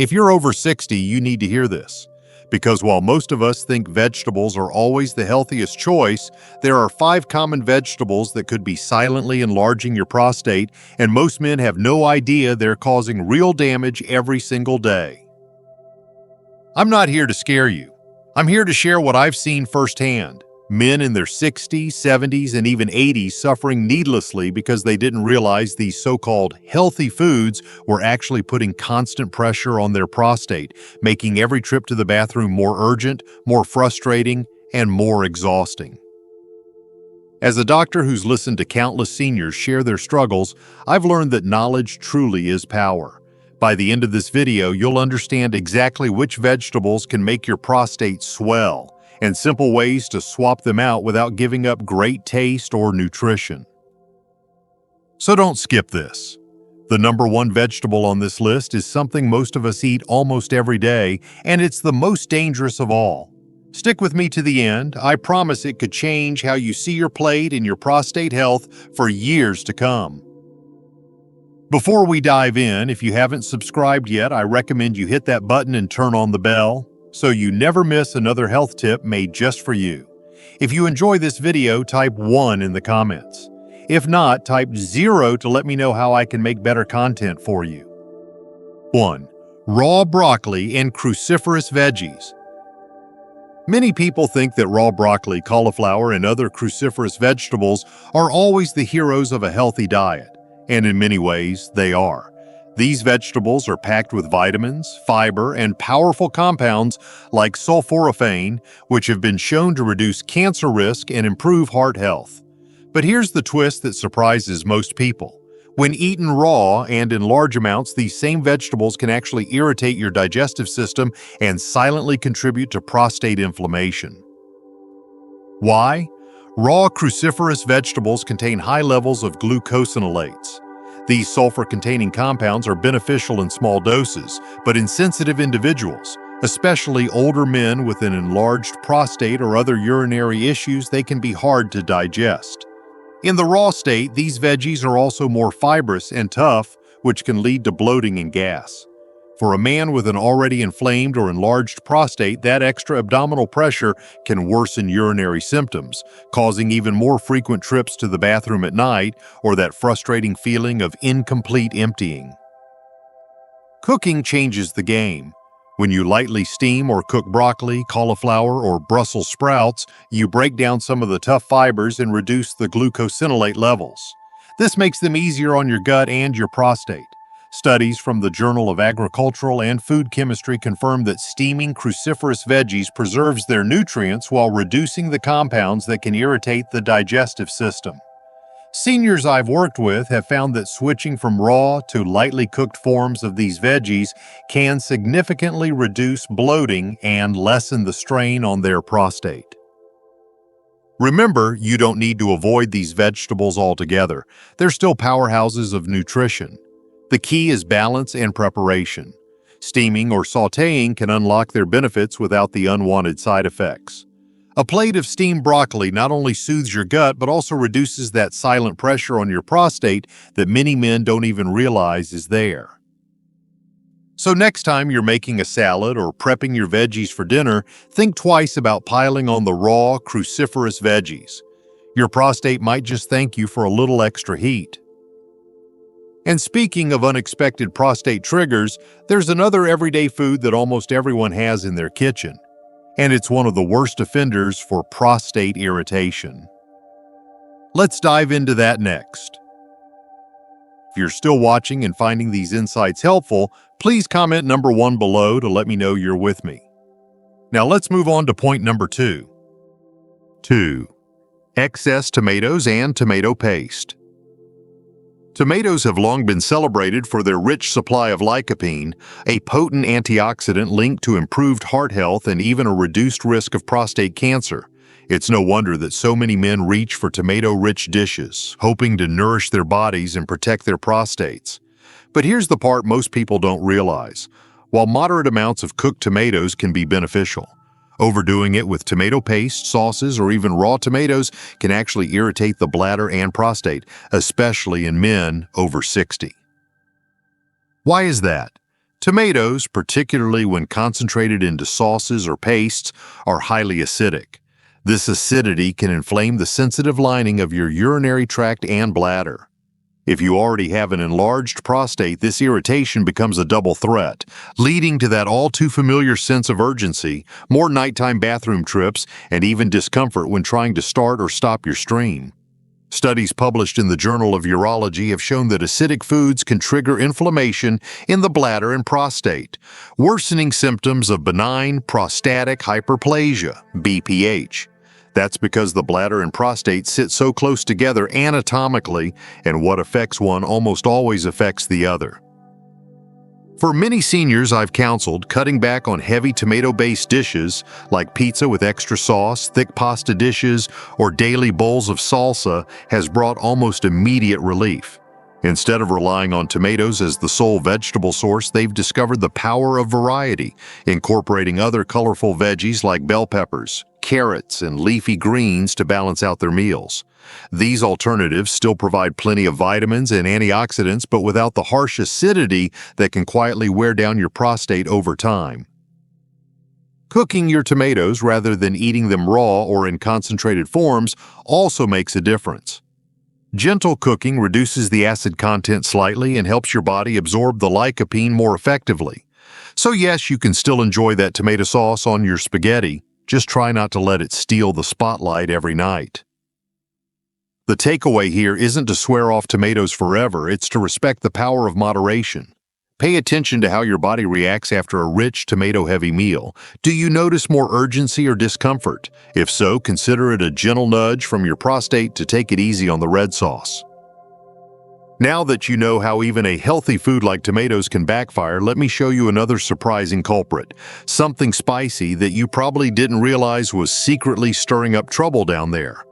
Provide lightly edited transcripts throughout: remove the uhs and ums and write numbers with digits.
If you're over 60, you need to hear this. Because while most of us think vegetables are always the healthiest choice, there are 5 common vegetables that could be silently enlarging your prostate, and most men have no idea they're causing real damage every single day. I'm not here to scare you. I'm here to share what I've seen firsthand. Men in their 60s, 70s, and even 80s suffering needlessly because they didn't realize these so-called healthy foods were actually putting constant pressure on their prostate, making every trip to the bathroom more urgent, more frustrating, and more exhausting. As a doctor who's listened to countless seniors share their struggles, I've learned that knowledge truly is power. By the end of this video, you'll understand exactly which vegetables can make your prostate swell, and simple ways to swap them out without giving up great taste or nutrition. So don't skip this. The number 1 vegetable on this list is something most of us eat almost every day, and it's the most dangerous of all. Stick with me to the end. I promise it could change how you see your plate and your prostate health for years to come. Before we dive in, if you haven't subscribed yet, I recommend you hit that button and turn on the bell, so you never miss another health tip made just for you. If you enjoy this video, type 1 in the comments. If not, type 0 to let me know how I can make better content for you. 1. Raw broccoli and cruciferous veggies. Many people think that raw broccoli, cauliflower, and other cruciferous vegetables are always the heroes of a healthy diet, and in many ways, they are. These vegetables are packed with vitamins, fiber, and powerful compounds like sulforaphane, which have been shown to reduce cancer risk and improve heart health. But here's the twist that surprises most people. When eaten raw and in large amounts, these same vegetables can actually irritate your digestive system and silently contribute to prostate inflammation. Why? Raw cruciferous vegetables contain high levels of glucosinolates. These sulfur-containing compounds are beneficial in small doses, but in sensitive individuals, especially older men with an enlarged prostate or other urinary issues, they can be hard to digest. In the raw state, these veggies are also more fibrous and tough, which can lead to bloating and gas. For a man with an already inflamed or enlarged prostate, that extra abdominal pressure can worsen urinary symptoms, causing even more frequent trips to the bathroom at night or that frustrating feeling of incomplete emptying. Cooking changes the game. When you lightly steam or cook broccoli, cauliflower, or Brussels sprouts, you break down some of the tough fibers and reduce the glucosinolate levels. This makes them easier on your gut and your prostate. Studies from the Journal of Agricultural and Food Chemistry confirm that steaming cruciferous veggies preserves their nutrients while reducing the compounds that can irritate the digestive system. Seniors I've worked with have found that switching from raw to lightly cooked forms of these veggies can significantly reduce bloating and lessen the strain on their prostate. Remember, you don't need to avoid these vegetables altogether. They're still powerhouses of nutrition. The key is balance and preparation. Steaming or sautéing can unlock their benefits without the unwanted side effects. A plate of steamed broccoli not only soothes your gut, but also reduces that silent pressure on your prostate that many men don't even realize is there. So next time you're making a salad or prepping your veggies for dinner, think twice about piling on the raw, cruciferous veggies. Your prostate might just thank you for a little extra heat. And speaking of unexpected prostate triggers, there's another everyday food that almost everyone has in their kitchen, and it's one of the worst offenders for prostate irritation. Let's dive into that next. If you're still watching and finding these insights helpful, please comment number 1 below to let me know you're with me. Now let's move on to point number 2. 2. Excess tomatoes and tomato paste. Tomatoes have long been celebrated for their rich supply of lycopene, a potent antioxidant linked to improved heart health and even a reduced risk of prostate cancer. It's no wonder that so many men reach for tomato-rich dishes, hoping to nourish their bodies and protect their prostates. But here's the part most people don't realize. While moderate amounts of cooked tomatoes can be beneficial, overdoing it with tomato paste, sauces, or even raw tomatoes can actually irritate the bladder and prostate, especially in men over 60. Why is that? Tomatoes, particularly when concentrated into sauces or pastes, are highly acidic. This acidity can inflame the sensitive lining of your urinary tract and bladder. If you already have an enlarged prostate, this irritation becomes a double threat, leading to that all-too-familiar sense of urgency, more nighttime bathroom trips, and even discomfort when trying to start or stop your stream. Studies published in the Journal of Urology have shown that acidic foods can trigger inflammation in the bladder and prostate, worsening symptoms of benign prostatic hyperplasia, BPH. That's because the bladder and prostate sit so close together anatomically, and what affects one almost always affects the other. For many seniors I've counseled, cutting back on heavy tomato-based dishes like pizza with extra sauce, thick pasta dishes, or daily bowls of salsa has brought almost immediate relief. Instead of relying on tomatoes as the sole vegetable source, they've discovered the power of variety, incorporating other colorful veggies like bell peppers, carrots, and leafy greens to balance out their meals. These alternatives still provide plenty of vitamins and antioxidants, but without the harsh acidity that can quietly wear down your prostate over time. Cooking your tomatoes rather than eating them raw or in concentrated forms also makes a difference. Gentle cooking reduces the acid content slightly and helps your body absorb the lycopene more effectively. So yes, you can still enjoy that tomato sauce on your spaghetti, just try not to let it steal the spotlight every night. The takeaway here isn't to swear off tomatoes forever, it's to respect the power of moderation. Pay attention to how your body reacts after a rich, tomato-heavy meal. Do you notice more urgency or discomfort? If so, consider it a gentle nudge from your prostate to take it easy on the red sauce. Now that you know how even a healthy food like tomatoes can backfire, let me show you another surprising culprit, something spicy that you probably didn't realize was secretly stirring up trouble down there.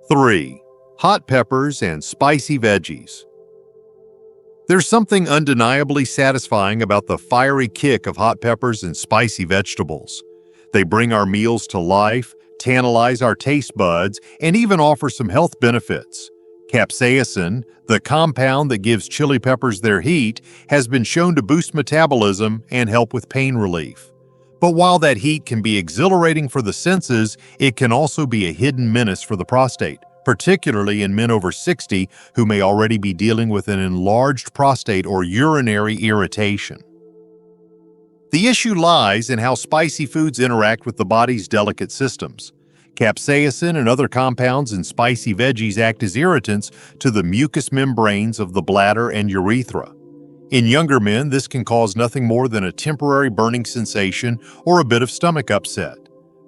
3. Hot peppers and spicy veggies. There's something undeniably satisfying about the fiery kick of hot peppers and spicy vegetables. They bring our meals to life, tantalize our taste buds, and even offer some health benefits. Capsaicin, the compound that gives chili peppers their heat, has been shown to boost metabolism and help with pain relief. But while that heat can be exhilarating for the senses, it can also be a hidden menace for the prostate, particularly in men over 60 who may already be dealing with an enlarged prostate or urinary irritation. The issue lies in how spicy foods interact with the body's delicate systems. Capsaicin and other compounds in spicy veggies act as irritants to the mucous membranes of the bladder and urethra. In younger men, this can cause nothing more than a temporary burning sensation or a bit of stomach upset.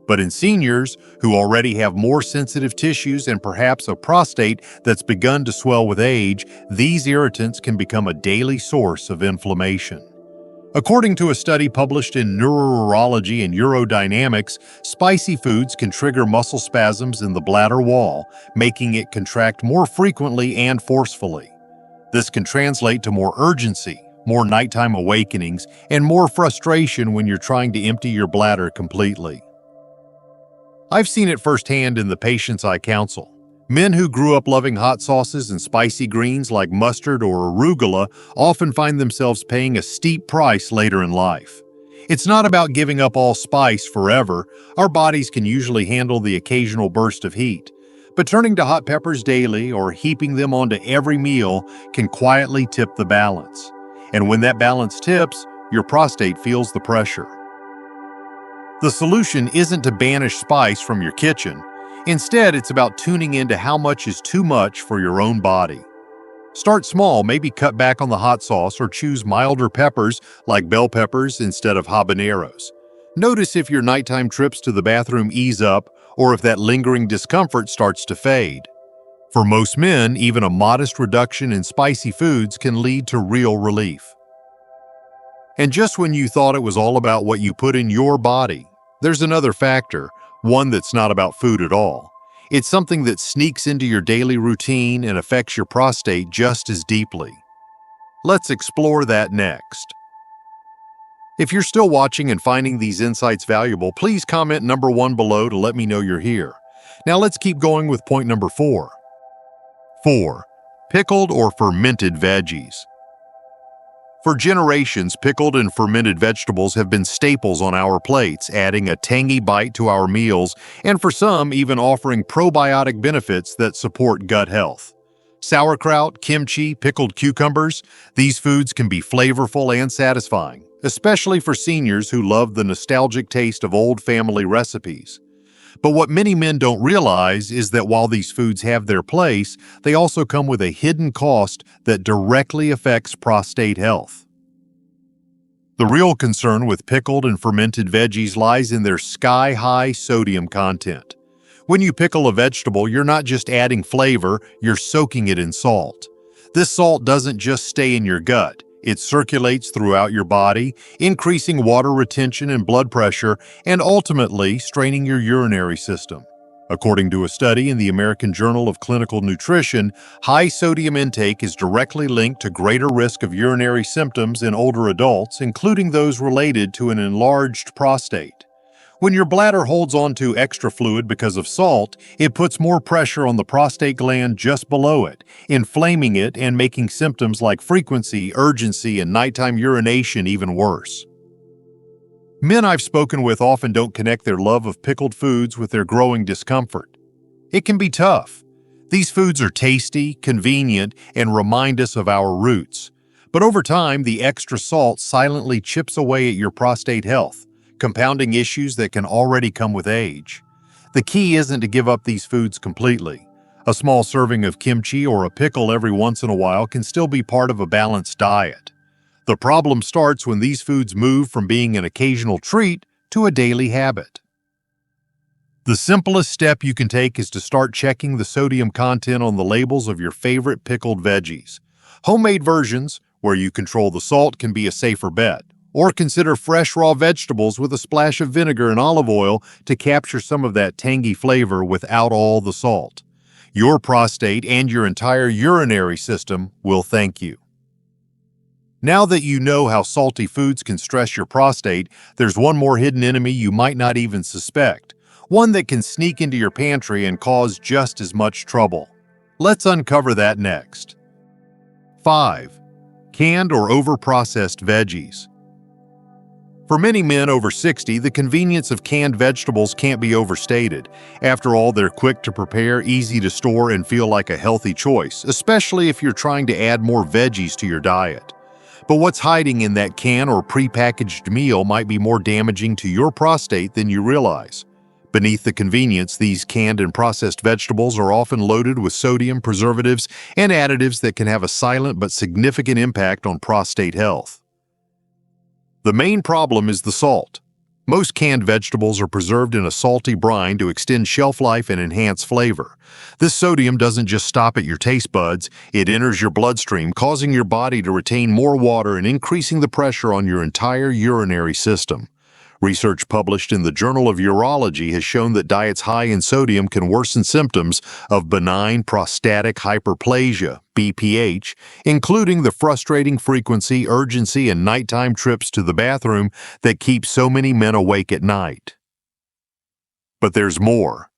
But in seniors who already have more sensitive tissues and perhaps a prostate that's begun to swell with age, these irritants can become a daily source of inflammation. According to a study published in Neurology and Urodynamics, spicy foods can trigger muscle spasms in the bladder wall, making it contract more frequently and forcefully. This can translate to more urgency, more nighttime awakenings, and more frustration when you're trying to empty your bladder completely. I've seen it firsthand in the patients I counsel. Men who grew up loving hot sauces and spicy greens like mustard or arugula often find themselves paying a steep price later in life. It's not about giving up all spice forever. Our bodies can usually handle the occasional burst of heat. But turning to hot peppers daily or heaping them onto every meal can quietly tip the balance. And when that balance tips, your prostate feels the pressure. The solution isn't to banish spice from your kitchen. Instead, it's about tuning into how much is too much for your own body. Start small, maybe cut back on the hot sauce or choose milder peppers like bell peppers instead of habaneros. Notice if your nighttime trips to the bathroom ease up or if that lingering discomfort starts to fade. For most men, even a modest reduction in spicy foods can lead to real relief. And just when you thought it was all about what you put in your body, there's another factor, one that's not about food at all. It's something that sneaks into your daily routine and affects your prostate just as deeply. Let's explore that next. If you're still watching and finding these insights valuable, please comment number 1 below to let me know you're here. Now let's keep going with point number 4. 4. Pickled or fermented veggies. For generations, pickled and fermented vegetables have been staples on our plates, adding a tangy bite to our meals, and for some, even offering probiotic benefits that support gut health. Sauerkraut, kimchi, pickled cucumbers, these foods can be flavorful and satisfying, especially for seniors who love the nostalgic taste of old family recipes. But what many men don't realize is that while these foods have their place, they also come with a hidden cost that directly affects prostate health. The real concern with pickled and fermented veggies lies in their sky-high sodium content. When you pickle a vegetable, you're not just adding flavor, you're soaking it in salt. This salt doesn't just stay in your gut. It circulates throughout your body, increasing water retention and blood pressure, and ultimately straining your urinary system. According to a study in the American Journal of Clinical Nutrition, high sodium intake is directly linked to greater risk of urinary symptoms in older adults, including those related to an enlarged prostate. When your bladder holds on to extra fluid because of salt, it puts more pressure on the prostate gland just below it, inflaming it and making symptoms like frequency, urgency, and nighttime urination even worse. Men I've spoken with often don't connect their love of pickled foods with their growing discomfort. It can be tough. These foods are tasty, convenient, and remind us of our roots. But over time, the extra salt silently chips away at your prostate health, compounding issues that can already come with age. The key isn't to give up these foods completely. A small serving of kimchi or a pickle every once in a while can still be part of a balanced diet. The problem starts when these foods move from being an occasional treat to a daily habit. The simplest step you can take is to start checking the sodium content on the labels of your favorite pickled veggies. Homemade versions, where you control the salt, can be a safer bet. Or consider fresh raw vegetables with a splash of vinegar and olive oil to capture some of that tangy flavor without all the salt. Your prostate and your entire urinary system will thank you. Now that you know how salty foods can stress your prostate, there's one more hidden enemy you might not even suspect, one that can sneak into your pantry and cause just as much trouble. Let's uncover that next. 5. Canned or over-processed veggies. For many men over 60, the convenience of canned vegetables can't be overstated. After all, they're quick to prepare, easy to store, and feel like a healthy choice, especially if you're trying to add more veggies to your diet. But what's hiding in that can or prepackaged meal might be more damaging to your prostate than you realize. Beneath the convenience, these canned and processed vegetables are often loaded with sodium, preservatives, and additives that can have a silent but significant impact on prostate health. The main problem is the salt. Most canned vegetables are preserved in a salty brine to extend shelf life and enhance flavor. This sodium doesn't just stop at your taste buds, it enters your bloodstream, causing your body to retain more water and increasing the pressure on your entire urinary system. Research published in the Journal of Urology has shown that diets high in sodium can worsen symptoms of benign prostatic hyperplasia, BPH, including the frustrating frequency, urgency, and nighttime trips to the bathroom that keep so many men awake at night. But there's more.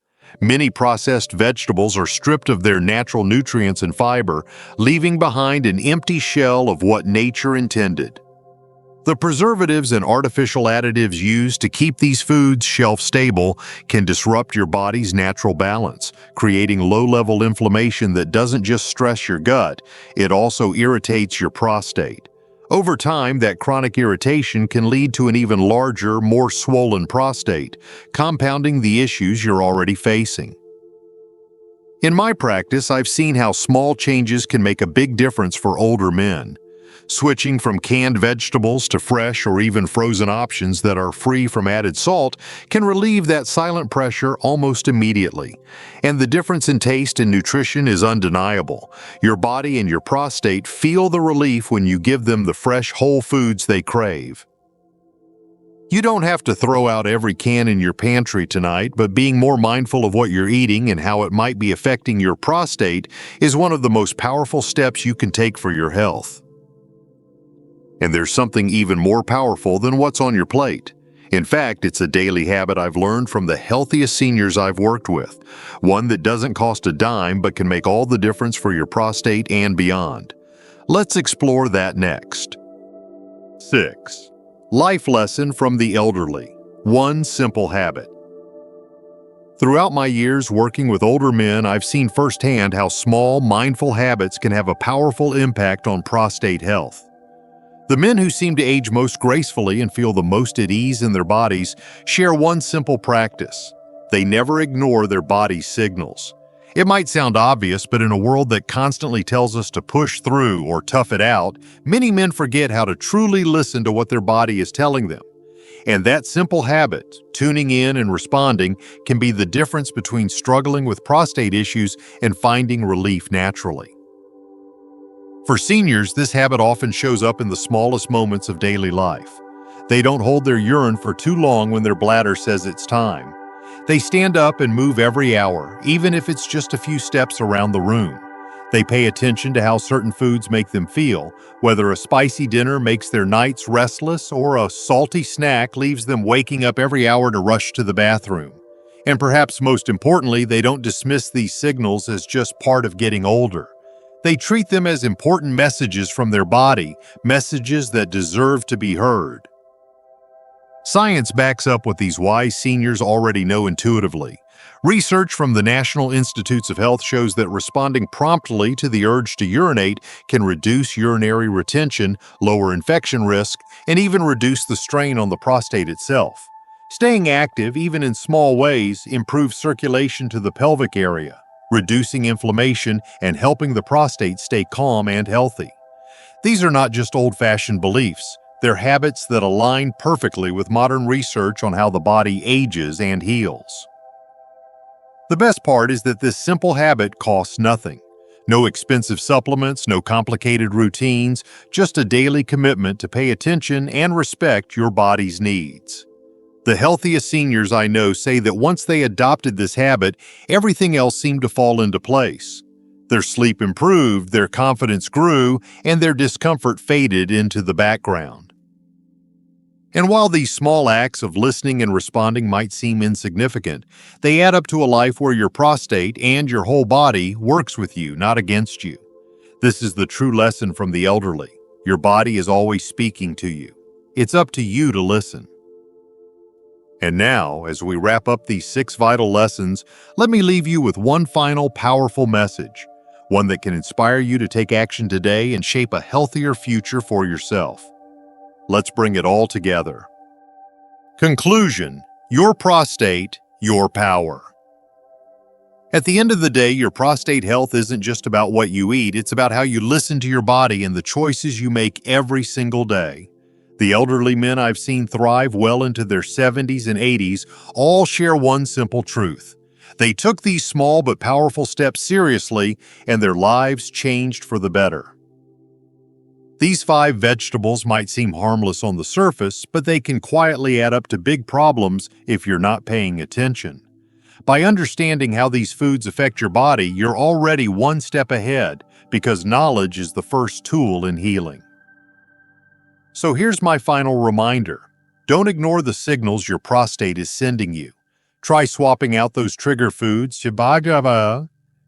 Many processed vegetables are stripped of their natural nutrients and fiber, leaving behind an empty shell of what nature intended. The preservatives and artificial additives used to keep these foods shelf-stable can disrupt your body's natural balance, creating low-level inflammation that doesn't just stress your gut, it also irritates your prostate. Over time, that chronic irritation can lead to an even larger, more swollen prostate, compounding the issues you're already facing. In my practice, I've seen how small changes can make a big difference for older men. Switching from canned vegetables to fresh or even frozen options that are free from added salt can relieve that silent pressure almost immediately. And the difference in taste and nutrition is undeniable. Your body and your prostate feel the relief when you give them the fresh, whole foods they crave. You don't have to throw out every can in your pantry tonight, but being more mindful of what you're eating and how it might be affecting your prostate is one of the most powerful steps you can take for your health. And there's something even more powerful than what's on your plate. In fact, it's a daily habit I've learned from the healthiest seniors I've worked with, one that doesn't cost a dime but can make all the difference for your prostate and beyond. Let's explore that next. 6. Life lesson from the elderly. One simple habit. Throughout my years working with older men, I've seen firsthand how small, mindful habits can have a powerful impact on prostate health. The men who seem to age most gracefully and feel the most at ease in their bodies share one simple practice. They never ignore their body's signals. It might sound obvious, but in a world that constantly tells us to push through or tough it out, many men forget how to truly listen to what their body is telling them. And that simple habit, tuning in and responding, can be the difference between struggling with prostate issues and finding relief naturally. For seniors, this habit often shows up in the smallest moments of daily life. They don't hold their urine for too long when their bladder says it's time. They stand up and move every hour, even if it's just a few steps around the room. They pay attention to how certain foods make them feel, whether a spicy dinner makes their nights restless or a salty snack leaves them waking up every hour to rush to the bathroom. And perhaps most importantly, they don't dismiss these signals as just part of getting older. They treat them as important messages from their body, messages that deserve to be heard. Science backs up what these wise seniors already know intuitively. Research from the National Institutes of Health shows that responding promptly to the urge to urinate can reduce urinary retention, lower infection risk, and even reduce the strain on the prostate itself. Staying active, even in small ways, improves circulation to the pelvic area, reducing inflammation and helping the prostate stay calm and healthy. These are not just old-fashioned beliefs. They're habits that align perfectly with modern research on how the body ages and heals. The best part is that this simple habit costs nothing. No expensive supplements, no complicated routines, just a daily commitment to pay attention and respect your body's needs. The healthiest seniors I know say that once they adopted this habit, everything else seemed to fall into place. Their sleep improved, their confidence grew, and their discomfort faded into the background. And while these small acts of listening and responding might seem insignificant, they add up to a life where your prostate and your whole body works with you, not against you. This is the true lesson from the elderly. Your body is always speaking to you. It's up to you to listen. And now, as we wrap up these 6 vital lessons, let me leave you with one final powerful message, one that can inspire you to take action today and shape a healthier future for yourself. Let's bring it all together. Conclusion: your prostate, your power. At the end of the day, your prostate health isn't just about what you eat, it's about how you listen to your body and the choices you make every single day. The elderly men I've seen thrive well into their 70s and 80s all share one simple truth. They took these small but powerful steps seriously, and their lives changed for the better. These 5 vegetables might seem harmless on the surface, but they can quietly add up to big problems if you're not paying attention. By understanding how these foods affect your body, you're already one step ahead, because knowledge is the first tool in healing. So here's my final reminder. Don't ignore the signals your prostate is sending you. Try swapping out those trigger foods.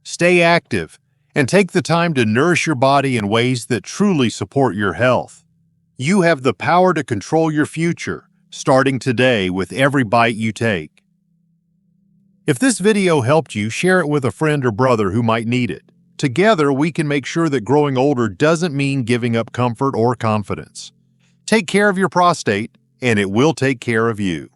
Stay active, and take the time to nourish your body in ways that truly support your health. You have the power to control your future, starting today with every bite you take. If this video helped you, share it with a friend or brother who might need it. Together, we can make sure that growing older doesn't mean giving up comfort or confidence. Take care of your prostate, and it will take care of you.